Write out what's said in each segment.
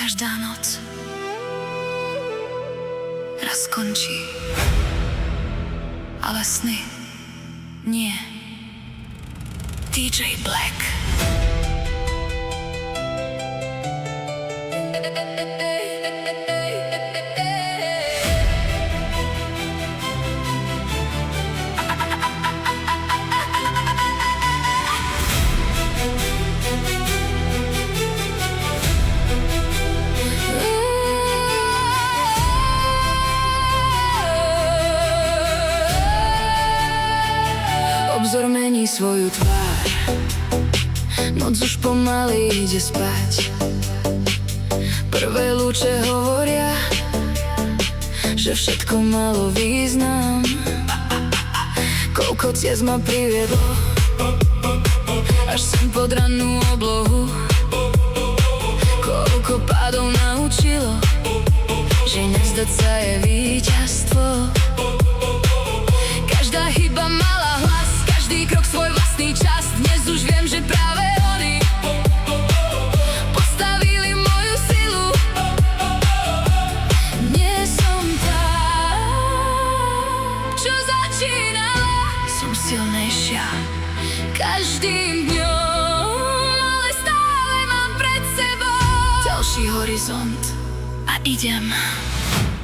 Každá noc raz skončí, ale sny nie. DJ Black. Obzor mení svoju tvár, noc už pomaly ide spať. Prvé lúče hovoria, že všetko malo význam. Koľko ciest ma priviedlo až sem pod rannú oblohu. Koľko pádov naučilo, že nezdať sa je víťazstvo. Každá chyba mala hlas, každý krok svoj vlastný čas. Dnes už viem, že práve oni postavili moju silu. Nie som tá, čo začínala. Som silnejšia Každým dňom, ale stále mám pred sebou ďalší horizont a idem.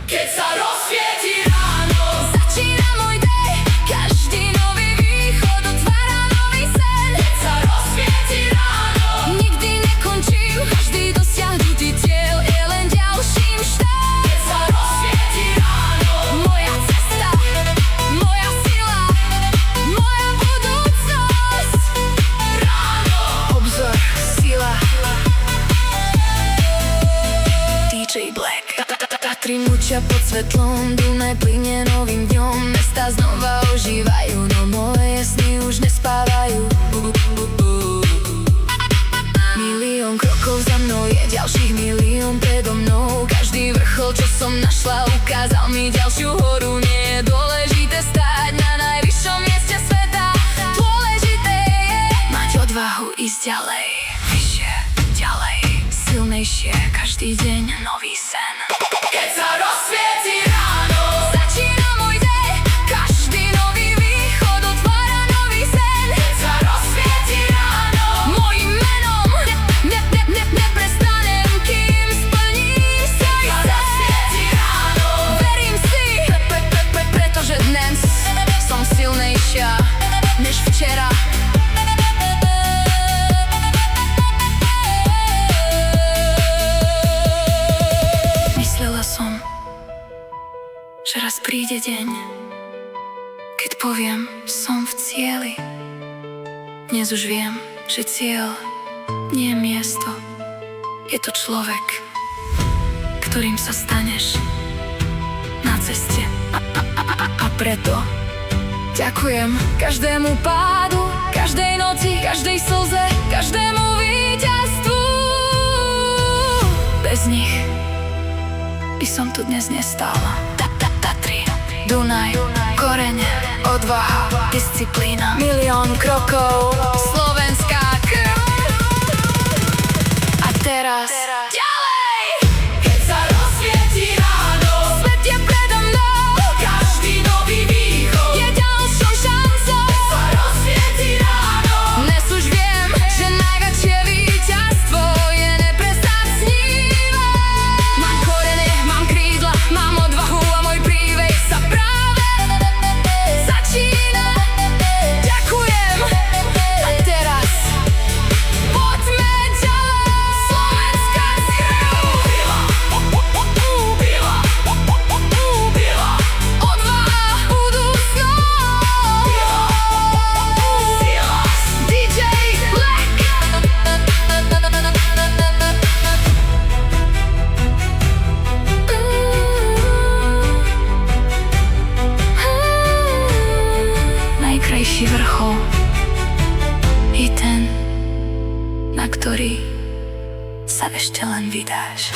Keď sa rozsvieti ráno, začína môj deň. Každý nový východ otvára nový sen. Keď sa rozsvieti ráno, nikdy nekončím. Každý dosiahnutý cieľ je len ďalším štát. Keď sa rozsvieti ráno, moja cesta, moja sila, moja budúcnosť. Ráno, Obzor, sila. DJ Black. Tatry mučia pod svetlom, Dunaj plynie novým dňom. Mestá znova ožívajú, no moje sny už nespávajú. Milión krokov za mnou je ďalších milión predo mnou. Každý vrchol, čo som našla, ukázal mi ďalšiu horu. Nie je dôležité stáť na najvyššom mieste sveta. Dôležité je Mať odvahu ísť ďalej, vyššie, ďalej, silnejšie, každý deň nový sen. Keď sa rozsvieti ráno, začína môj deň. Každý nový východ otvára nový sen. Keď sa rozsvieti ráno, mojím menom neprestanem, kým splním svoj sen. Keď sa rozsvieti ráno, verím si, pretože dnes som silnejšia než včera. Myslela som, že raz príde deň, keď poviem, som v cieli. Dnes už viem, že cieľ nie je miesto, je to človek, ktorým sa staneš na ceste. A preto ďakujem každému pádu, každej noci, každej slze, každému víťazstvu. Bez nich by som tu dnes nestála. Tatry, Dunaj, korene, odvaha, disciplína, Milión krokov, slovenská krv. a teraz Ďalej! Keď sa rozsvieti ráno, svet je predo mnou. Každý nový východ je ďalšou šancou. Keď sa rozsvieti ráno, dnes už viem, že najväčšie víťazstvo je neprestať snívať. Mám korene, mám krídla, mám odvahu a môj príbeh sa práve začína. Ďakujem. A teraz poďme ďalej. Slovenská krv. Odvaha, budúcnosť. DJ Black. najkrajší vrchol je ten, na ktorý sa ešte len vydáš.